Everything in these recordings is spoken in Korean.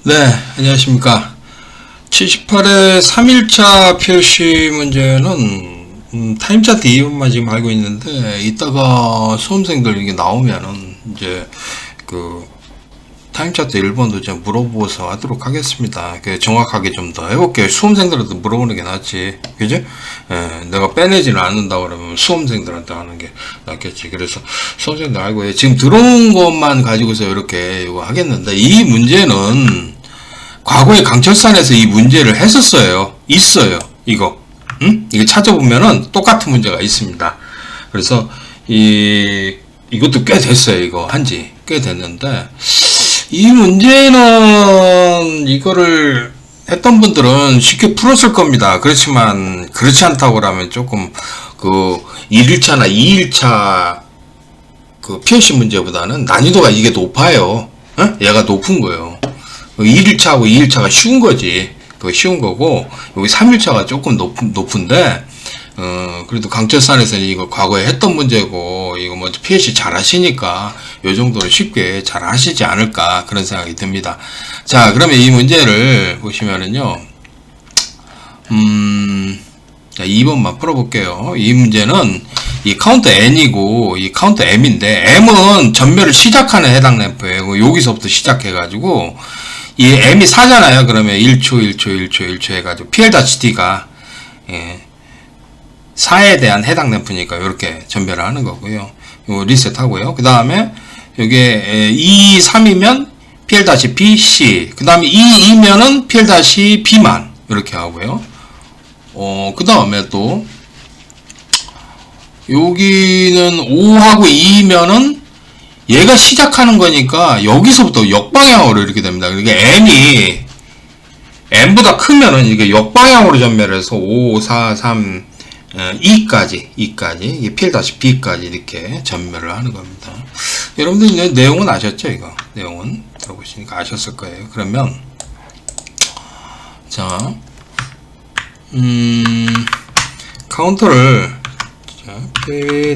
네, 안녕하십니까. 78의 3일차 표시 문제는 타임차트 2번만 지금 알고 있는데, 이따가 수험생들 이게 나오면은 이제 그 타임차트 1번도 좀 물어보고서 하도록 하겠습니다. 정확하게 좀 더 해볼게요. 수험생들한테 물어보는 게 낫지, 그지? 내가 빼내지는 않는다 그러면 수험생들한테 하는 게 낫겠지. 그래서 수험생들 알고, 지금 들어온 것만 가지고서 이렇게 이거 하겠는데, 이 문제는 과거에 강철산에서 이 문제를 했었어요. 있어요. 이거. 이거 찾아보면은 똑같은 문제가 있습니다. 그래서 이것도 꽤 됐어요. 이거 한지 꽤 됐는데, 이 문제는 이거를 했던 분들은 쉽게 풀었을 겁니다. 그렇지만 그렇지 않다고 하면 조금 그 1일차나 2일차 그 PLC 문제보다는 난이도가 이게 높아요. 얘가 높은 거예요. 1일차하고 2일차가 쉬운 거지. 그거 쉬운 거고, 여기 3일차가 조금 높은데, 그래도 강철산에서는 이거 과거에 했던 문제고, 이거 뭐 PLC 잘 하시니까, 요 정도로 쉽게 잘 하시지 않을까, 그런 생각이 듭니다. 자, 그러면 이 문제를 보시면은요, 자, 2번만 풀어볼게요. 이 문제는, 이 카운터 N이고, 이 카운터 M인데, M은 전멸을 시작하는 해당 램프예요. 여기서부터 시작해가지고, 이 M이 4잖아요. 그러면 1초 해가지고, PL-D가, 4에 대한 해당 램프니까, 이렇게 전멸을 하는 거고요. 요 리셋 하고요. 그 다음에, 요게, 2, 3이면, PL-B, C. 그 다음에 2, 2면은 PL-B만. 이렇게 하고요. 그 다음에 또, 여기는 5하고 2면은, 얘가 시작하는 거니까 여기서부터 역방향으로 이렇게 됩니다. 그러니까 M보다 크면은 이게 역방향으로 전멸해서 5, 4, 3, 2까지 이게 PL-B까지 이렇게 전멸을 하는 겁니다. 여러분들 이제 내용은 아셨죠? 이거 내용은 들어보시니까 아셨을 거예요. 그러면 자, 카운터를 자, P-A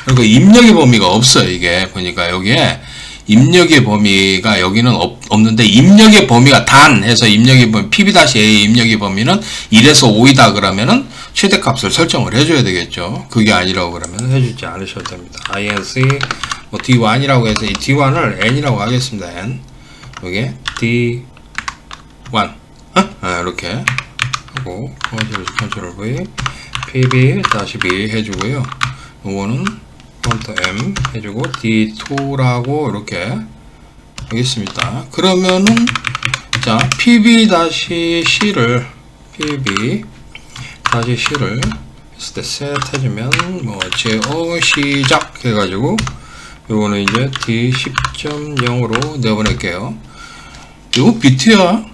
그리고 입력의 범위가 없어요. 이게 보니까 여기에 입력의 범위가 여기는 없는데, 입력의 범위가 단 해서 입력의 범위 PB-A 입력의 범위는 1에서 5이다 그러면은 최대값을 설정을 해줘야 되겠죠. 그게 아니라고 그러면 해주지 않으셔도 됩니다. INC 뭐 D1이라고 해서 이 D1을 N이라고 하겠습니다. N 여기 D1 이렇게 하고 컨트롤 V PB-B 해주고요. 요거는 카운터 M 해주고 D2라고 이렇게 하겠습니다. 그러면은 자 PB-C를 했을 때 셋 해주면 뭐 제어 시작 해가지고 요거는 이제 D10.0으로 내보낼게요. 요거 비트야.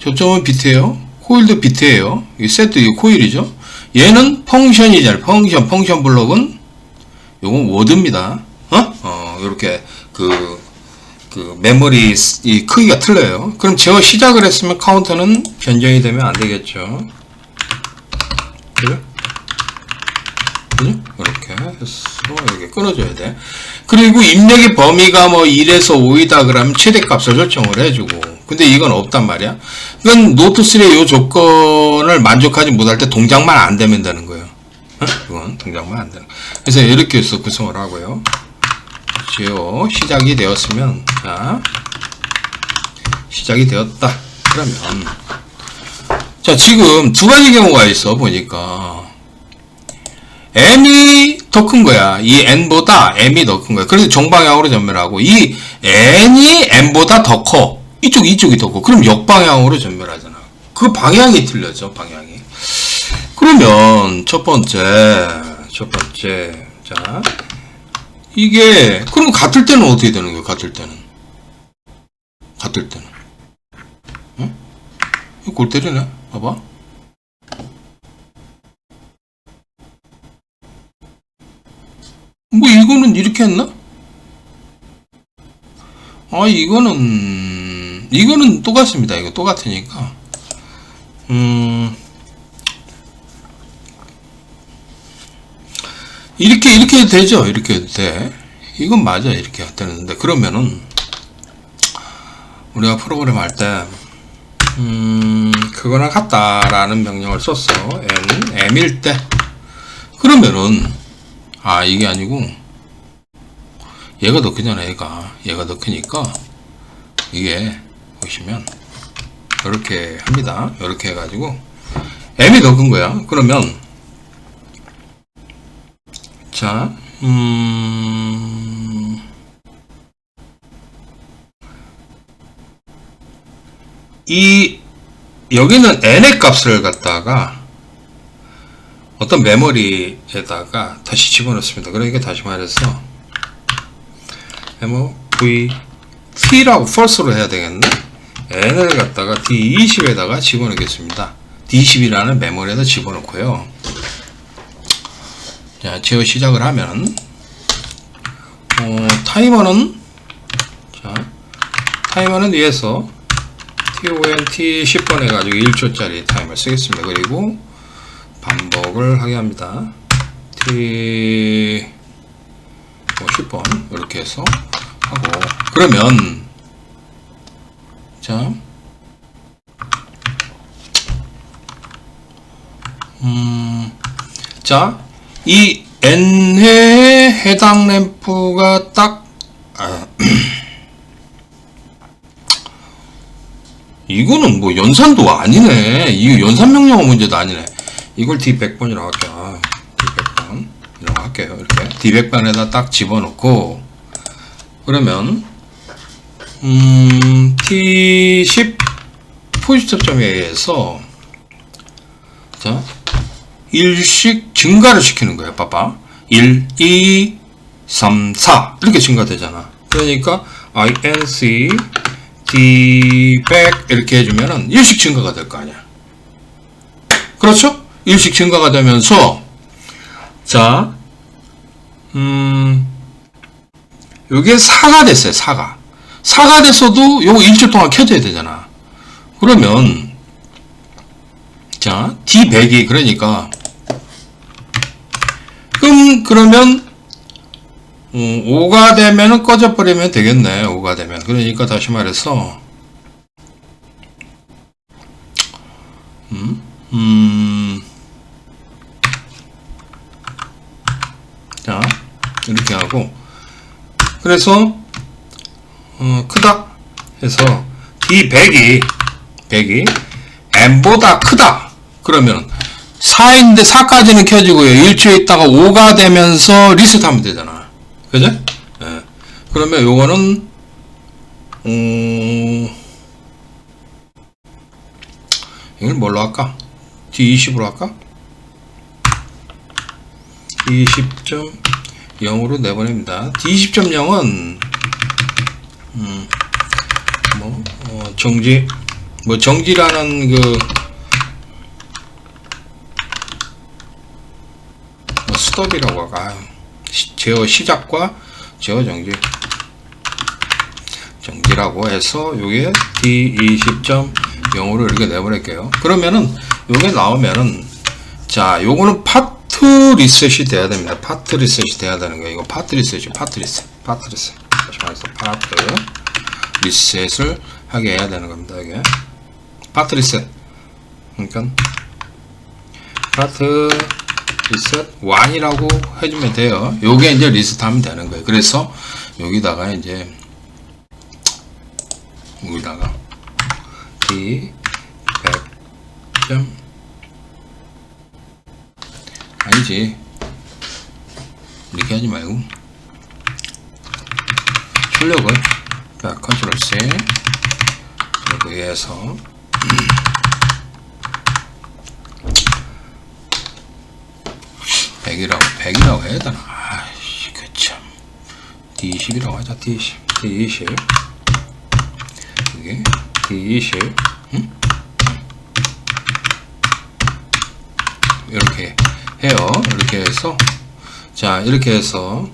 저점은 비트예요. 코일도 비트예요. 이 세트 이 코일이죠. 얘는 펑션이잖아요. 펑션 블록은 요건 워드입니다. 요렇게, 메모리, 이 크기가 틀려요. 그럼 제어 시작을 했으면 카운터는 변경이 되면 안 되겠죠. 그죠? 이렇게 해서, 이렇게 끊어줘야 돼. 그리고 입력의 범위가 뭐 1에서 5이다 그러면 최대값을 설정을 해주고. 근데 이건 없단 말이야. 그건 노트3의 요 조건을 만족하지 못할 때 동작만 안 되면 되는 거예요. 이건 동작만 안 되는. 그래서 이렇게 해서 구성을 하고요. 제어 시작이 되었으면, 자, 시작이 되었다. 그러면, 자, 지금 두 가지 경우가 있어, 보니까. M이 더 큰 거야. 이 N보다 M이 더 큰 거야. 그래서 정방향으로 전멸하고, 이 N이 M보다 더 커. 이쪽이 더 커. 그럼 역방향으로 전멸하잖아. 그 방향이 틀렸죠, 방향이. 그러면 첫 번째 자 이게 그럼 같을 때는 어떻게 되는 거예요? 같을 때는 응? 이거 골 때리네. 봐봐. 뭐 이거는 이렇게 했나? 이거는 똑같습니다. 이거 똑같으니까 이렇게 되죠. 이렇게 돼. 이건 맞아. 이렇게 되는데, 그러면은, 우리가 프로그램 할 때, 그거랑 같다라는 명령을 썼어. m일 때. 그러면은, 이게 아니고, 얘가 더 크잖아, 얘가 더 크니까, 이게, 보시면, 이렇게 합니다. 이렇게 해가지고, m이 더 큰 거야. 그러면, 자, 여기는 n의 값을 갖다가 어떤 메모리에다가 다시 집어넣습니다. 그러니까 다시 말해서 v t라고 false로 해야 되겠네. n을 갖다가 d20에다가 집어넣겠습니다. d20이라는 메모리에다 집어넣고요. 자, 제어 시작을 하면 타이머는 위에서 TONT 10번 해가지고 1초짜리 타이머를 쓰겠습니다. 그리고 반복을 하게 합니다. T 10번 이렇게 해서 하고, 그러면 이 n의 해당 램프가 딱 이거는 뭐 연산도 아니네. 이거 연산 명령어 문제도 아니네. 이걸 D100번이라고 할게요. D100번이라고 할게요. 이렇게 D100번에다 딱 집어넣고, 그러면 T10 포지터점에 의해서 일씩 증가를 시키는 거예요. 봐봐. 1, 2, 3, 4 이렇게 증가되잖아. 그러니까 INC D100 이렇게 해주면은 일씩 증가가 될 거 아니야. 그렇죠? 일씩 증가가 되면서, 자, 요게 4가 됐어요. 4가 됐어도 요거 1초 동안 켜져야 되잖아. 그러면, 자, D100이, 그러니까, 그러면, 5가 되면은 꺼져버리면 되겠네. 5가 되면. 그러니까 다시 말해서, 자, 이렇게 하고, 그래서, 크다 해서, D100이, M보다 크다. 그러면, 4인데 4까지는 켜지고요. 1초에 있다가 5가 되면서 리셋하면 되잖아. 그죠? 예. 그러면 요거는, 이걸 뭘로 할까? D20으로 할까? D20.0으로 내보냅니다. D20.0은, 정지라는 스톱이라고 할까? 제어 시작과 제어 정지라고 해서 요게 D20.0으로 이렇게 내보낼게요. 그러면은 요게 나오면은, 자, 요거는 파트 리셋이 돼야 됩니다. 파트 리셋이 돼야 되는 거예요. 이거 파트 리셋. 다시 말해서 파트 리셋을 하게 해야 되는 겁니다. 이게 파트 리셋. 그러니까 파트 리셋 1이라고 해주면 돼요. 요게 이제 리셋하면 되는 거예요. 그래서 여기다가 이제 여기다가 D100. 아니지, 이렇게 하지 말고 출력을 컨트롤 C 여기에서 100이라고 해야 되나? 아이씨, 그참. D20이라고 하자. D20. 여기 D20. 응? 이렇게 해요. 이렇게 해서, 자, 이렇게 해서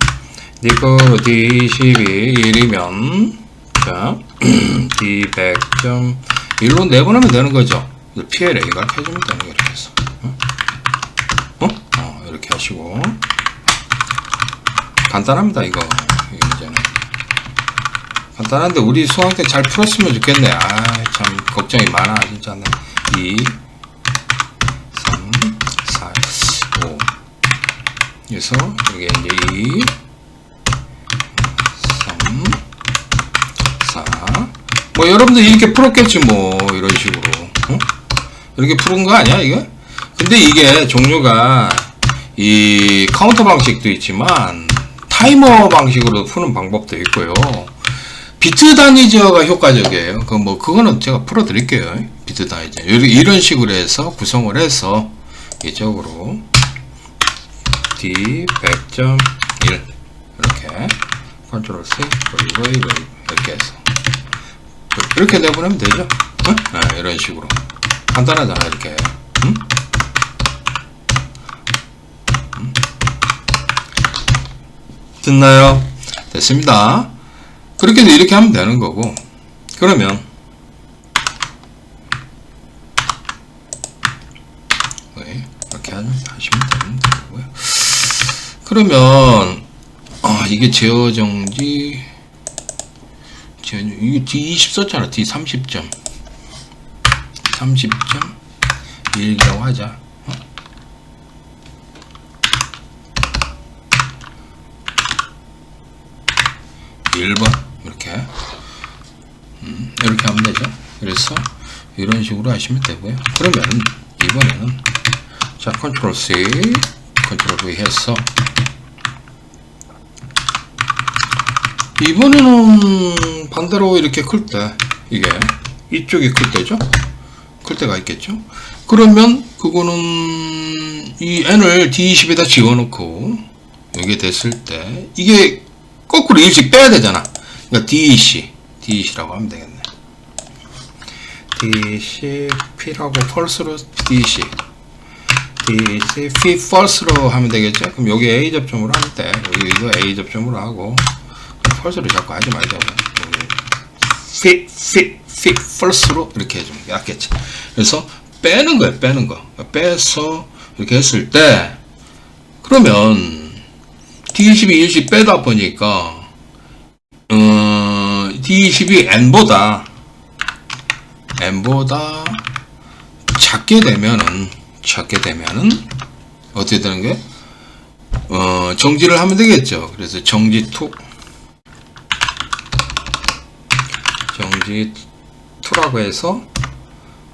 이거로 D20이 1이면, 자, D100.1로 내보내면 되는 거죠. PLA가 켜주면 되는 거예요. 이렇게 해서. 이렇게 하시고, 간단합니다. 이거 이제는 간단한데 우리 수학 때 잘 풀었으면 좋겠네. 아, 참 걱정이 많아 진짜. 2 3 4 5 그래서 여기 이제 2 3 4 뭐 여러분들 이렇게 풀었겠지 뭐 이런 식으로. 응? 이렇게 푸는 거 아니야 이게? 근데 이게 종류가 이 카운터 방식도 있지만 타이머 방식으로 푸는 방법도 있고요. 비트 단위 제어가 효과적이에요. 그거는 제가 풀어 드릴게요. 비트 단위 제어. 이런 식으로 해서 구성을 해서 이쪽으로 D 100.1 이렇게 컨트롤 C 그리고 이렇게 해서 이렇게 내보내면 되죠. 응? 아, 이런 식으로 간단하잖아 이렇게. 응? 됐나요? 됐습니다. 그렇게 해서 이렇게 하면 되는 거고, 그러면 이렇게 하시면 되는 거고요. 그러면 이게 제어 정지 이게 D20 썼잖아. D30점 30.1이라고 하자. 1번 이렇게 이렇게 하면 되죠. 그래서 이런 식으로 하시면 되고요. 그러면 이번에는 자 컨트롤 C 컨트롤 V 해서 이번에는 반대로 이렇게 클 때 이게 이쪽이 클 때죠. 클 때가 있겠죠. 그러면 그거는 이 n을 D20에다 지워놓고 이게 됐을 때 이게 거꾸로 일씩 빼야 되잖아. 그러니까 DC라고 하면 되겠네. DC P라고 펄스로 DC P 펄스로 하면 되겠죠. 그럼 여기 A 접점으로 할 때 여기 이거 A 접점으로 하고 펄스로 자꾸 하지 말자고. P 펄스로 이렇게 해주면 낫겠지. 그래서 빼는 거예요. 빼는 거. 빼서 이렇게 했을 때 그러면 D20이 일씩 빼다 보니까 D20이 N보다 작게 되면은 어떻게 되는 게 정지를 하면 되겠죠. 그래서 정지2라고 해서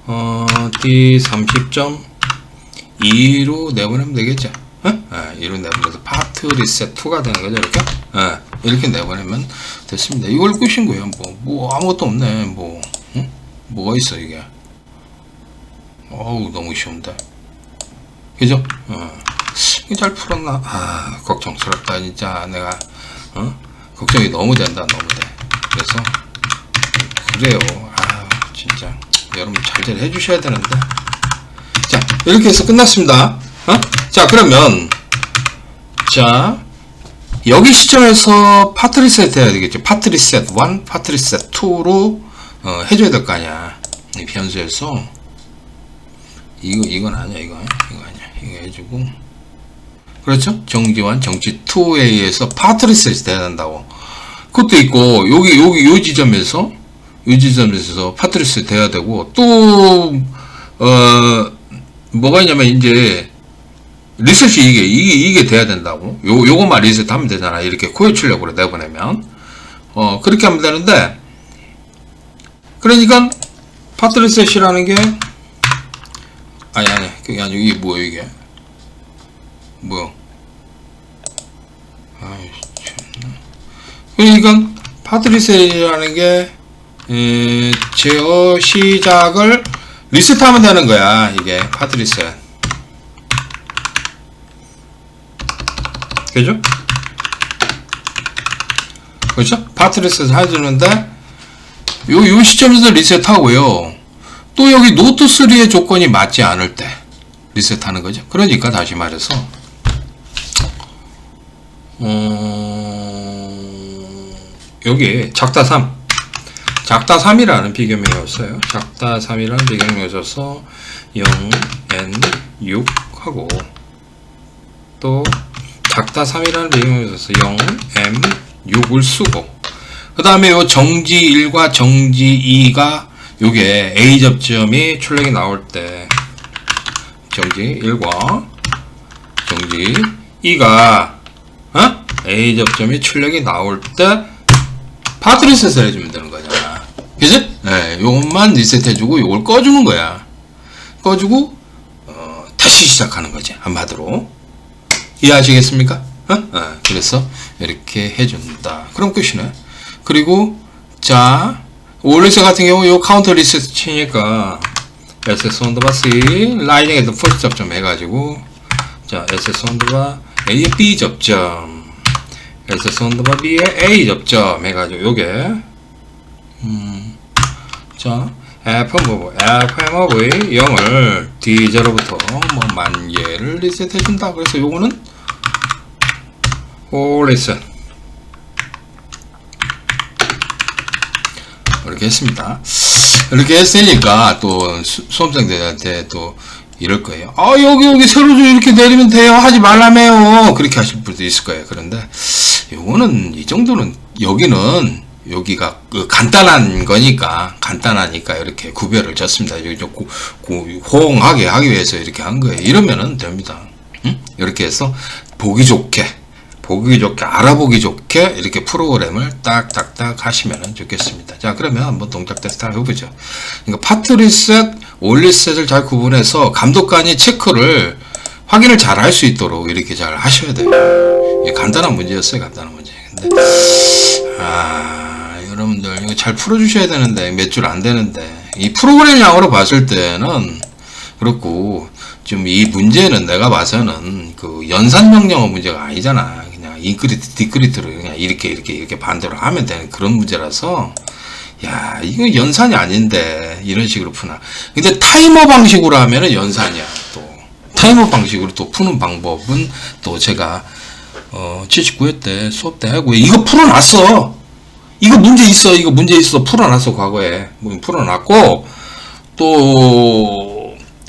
D30.2로 내보내면 되겠죠. 이런 내보내서 파트 리셋 2가 되는 거죠. 이렇게 이렇게 내보내면 됐습니다. 이걸 끝인 거예요. 뭐 아무것도 없네. 뭐가 있어 이게. 어우 너무 쉬운데 그죠? 이거 잘 풀었나? 걱정스럽다 진짜. 내가 걱정이 너무 된다. 너무 돼. 그래서 그래요. 진짜 여러분 잘 해주셔야 되는데. 자 이렇게 해서 끝났습니다. 자 그러면 자 여기 시점에서 파트 리셋 해야 되겠죠. 파트 리셋 1, 파트 리셋 2로 해줘야 될 거 아니야. 이 변수에서 이건 아니야. 이거 해주고 그렇죠. 정지 1, 정지 2에 의해서 파트 리셋이 돼야 된다고. 그것도 있고 여기 요 지점에서 파트 리셋 돼야 되고 또 뭐가 있냐면 이제 리셋이 이게 돼야 된다고. 요것만 리셋하면 되잖아. 이렇게 코에 출력으로 내보내면 그렇게 하면 되는데, 그러니까 파트 리셋이라는 게 그게 아니고 이게 뭐야 이게 뭐야. 그러니까 파트 리셋이라는 게 제어 시작을 리셋하면 되는 거야. 이게 파트 리셋. 그죠? 그렇죠? 파트 리셋을 해주는데 요 시점에서 리셋하고요. 또 여기 노트 3의 조건이 맞지 않을 때 리셋하는 거죠. 그러니까 다시 말해서 여기 작다 3이라는 비교명이었어요. 작다 3이라는 비교명이어서 0n 6하고 또 작다 3이라는 비교명이어서 0m 6을 쓰고 그 다음에 요 정지 1과 정지 2가 요게 A 접점이 출력이 나올 때 정지 1과 정지 2가 A 접점이 출력이 나올 때 파트 리셋을 해주면 되는 거잖아. 그지? 네, 요것만 리셋해주고 요걸 꺼주는 거야. 꺼주고 다시 시작하는 거지. 한마디로 이해하시겠습니까? 그래서 이렇게 해준다. 그럼 끝이네. 그리고 자 올리셋 같은 경우 요 카운터 리셋 치니까 SS 언더바 C 라이딩에서 퍼스트 접점 해가지고 자 SS 언더바 A에 B 접점 SS 언더바 B에 A 접점 해가지고 요게 자 FMOV 0을 D0부터 뭐 10,000개를 리셋해준다. 그래서 요거는 올리셋 이렇게 했습니다. 이렇게 했으니까 또 수험생들한테 또 이럴 거예요. 여기 세로 좀 이렇게 내리면 돼요. 하지 말라며요. 그렇게 하실 분도 있을 거예요. 그런데 요거는 이 정도는 여기가 간단한 거니까 간단하니까 이렇게 구별을 줬습니다. 여기 좀 호응하게 하기 위해서 이렇게 한 거예요. 이러면은 됩니다. 이렇게 해서 보기 좋게 알아보기 좋게 이렇게 프로그램을 딱딱딱 하시면 좋겠습니다. 자, 그러면 한번 동작 테스트 한번 해보죠. 그러니까 파트 리셋, 올 리셋을 잘 구분해서 감독관이 체크를 확인을 잘 할 수 있도록 이렇게 잘 하셔야 돼요. 이게 간단한 문제였어요. 간단한 문제. 근데 여러분들 이거 잘 풀어주셔야 되는데 몇 줄 안 되는데 이 프로그램 양으로 봤을 때는 그렇고 좀 이 문제는 내가 봐서는 그 연산 명령어 문제가 아니잖아. 그냥 인크리트 디크리트로 그냥 이렇게 반대로 하면 되는 그런 문제라서 야 이거 연산이 아닌데 이런 식으로 푸나. 근데 타이머 방식으로 하면은 연산이야. 또 타이머 방식으로 또 푸는 방법은 또 제가 79회 때 수업 때 하고 이거 풀어놨어. 이거 문제 있어 풀어놨어. 과거에 풀어놨고 또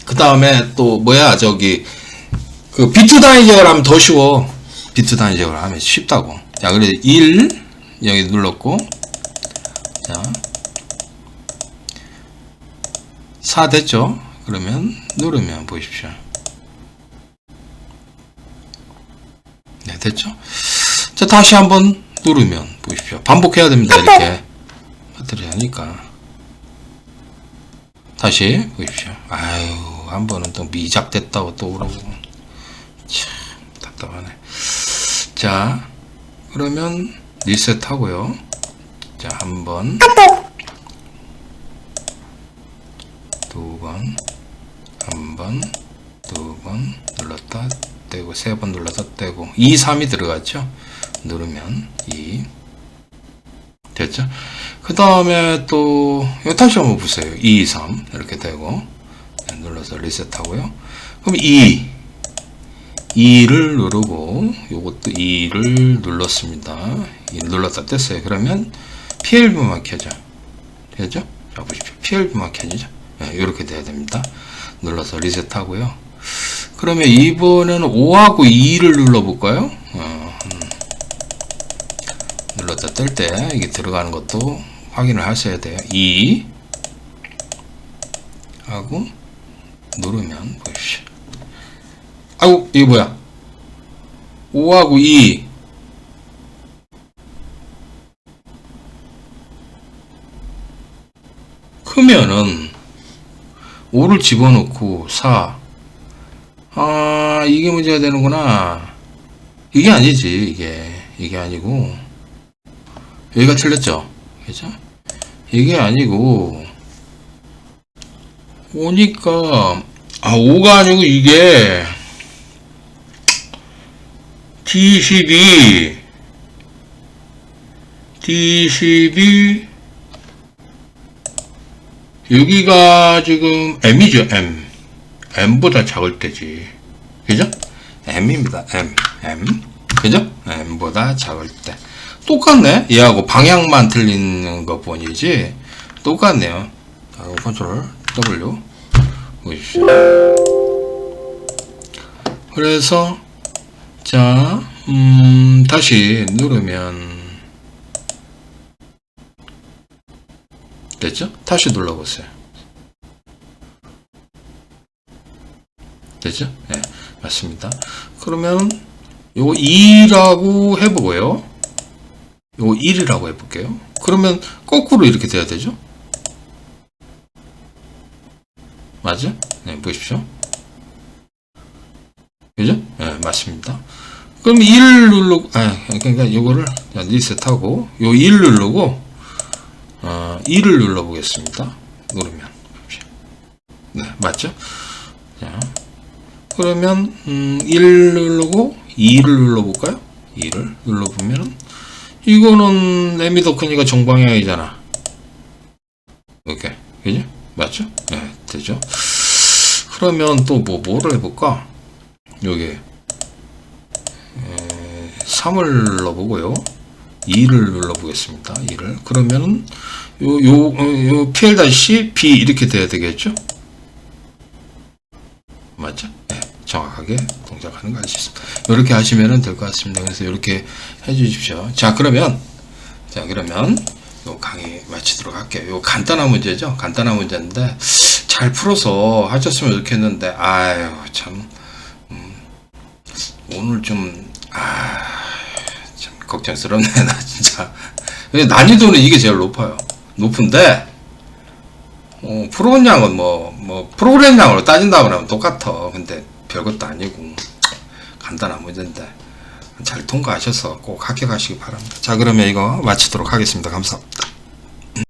그 다음에 또 뭐야 저기 그 비트 단위 제어를 하면 더 쉬워. 비트 단위 제어를 하면 쉽다고. 자 그래 1 여기 눌렀고 자 4 됐죠. 그러면 누르면 보십시오. 네 됐죠. 자 다시 한번 누르면 보십시오. 반복해야 됩니다. 이렇게 배터리 하니까 다시 보십시오. 아유 한 번은 또 미작됐다고 또 그러고 참 답답하네. 자 그러면 리셋하고요. 자 한 번, 두 번, 한 번, 두 번 눌렀다 떼고 세 번 눌렀다 떼고 2, 3이 들어갔죠. 누르면 2 됐죠. 그 다음에 또 이거 다시 한번 보세요. 2, 3 이렇게 되고 눌러서 리셋하고요. 그럼 2를 누르고 요것도 2를 눌렀습니다. 2를 눌렀다 뗐어요. 그러면 PLV만 켜져. 되죠? 자 보십시오. PLV만 켜지죠. 네, 이렇게 돼야 됩니다. 눌러서 리셋하고요. 그러면 이번에는 5하고 2를 눌러볼까요? 눌렀다 뜰 때 이게 들어가는 것도 확인을 하셔야 돼요. 2 하고 누르면 보십시오. 아이고 이게 뭐야? 5하고 2 크면은 5를 집어넣고 4 이게 문제가 되는구나. 이게 아니지. 이게 아니고 여기가 틀렸죠. 그죠? 이게 아니고 5니까 5가 아니고 이게 D12 여기가 지금 M이죠. M보다 작을 때지. 그죠? M입니다. M 그죠? M보다 작을 때 똑같네. 얘하고 방향만 틀린 것 뿐이지 똑같네요. 컨트롤 W 보십시오. 그래서 자 다시 누르면 됐죠? 다시 눌러보세요. 됐죠? 네, 맞습니다. 그러면 요거 2라고 해보고요. 요거 1이라고 해볼게요. 그러면 거꾸로 이렇게 돼야 되죠? 맞죠? 네, 보십시오. 그죠? 네, 맞습니다. 그럼 1 누르고, 그러니까 요거를 리셋하고, 요 1 누르고, 2를 눌러보겠습니다. 누르면. 네, 맞죠? 자, 그러면, 1 누르고, 2를 눌러볼까요? 2를 눌러보면은, 이거는 레미더크니까 정방향이잖아. 이렇게. 그죠? 맞죠? 네, 되죠? 그러면 또 뭐를 해볼까? 여기 3을 눌러보고요. 2를 눌러보겠습니다. 2를. 그러면은 요 PL-B 이렇게 돼야 되겠죠? 맞죠? 네, 정확하게 동작하는 거 알 수 있습니다. 이렇게 하시면 될 것 같습니다. 그래서 이렇게 해 주십시오. 자, 그러면 요 강의 마치도록 할게요. 요 간단한 문제죠? 간단한 문제인데 잘 풀어서 하셨으면 좋겠는데 아유 참 오늘 좀 걱정스럽네. 나 진짜 난이도는 이게 제일 높은데 프로그램량은 프로그램량으로 따진다고 하면 똑같아. 근데 별것도 아니고 간단한 문제인데 잘 통과하셔서 꼭 합격하시기 바랍니다. 자, 그러면 이거 마치도록 하겠습니다. 감사합니다.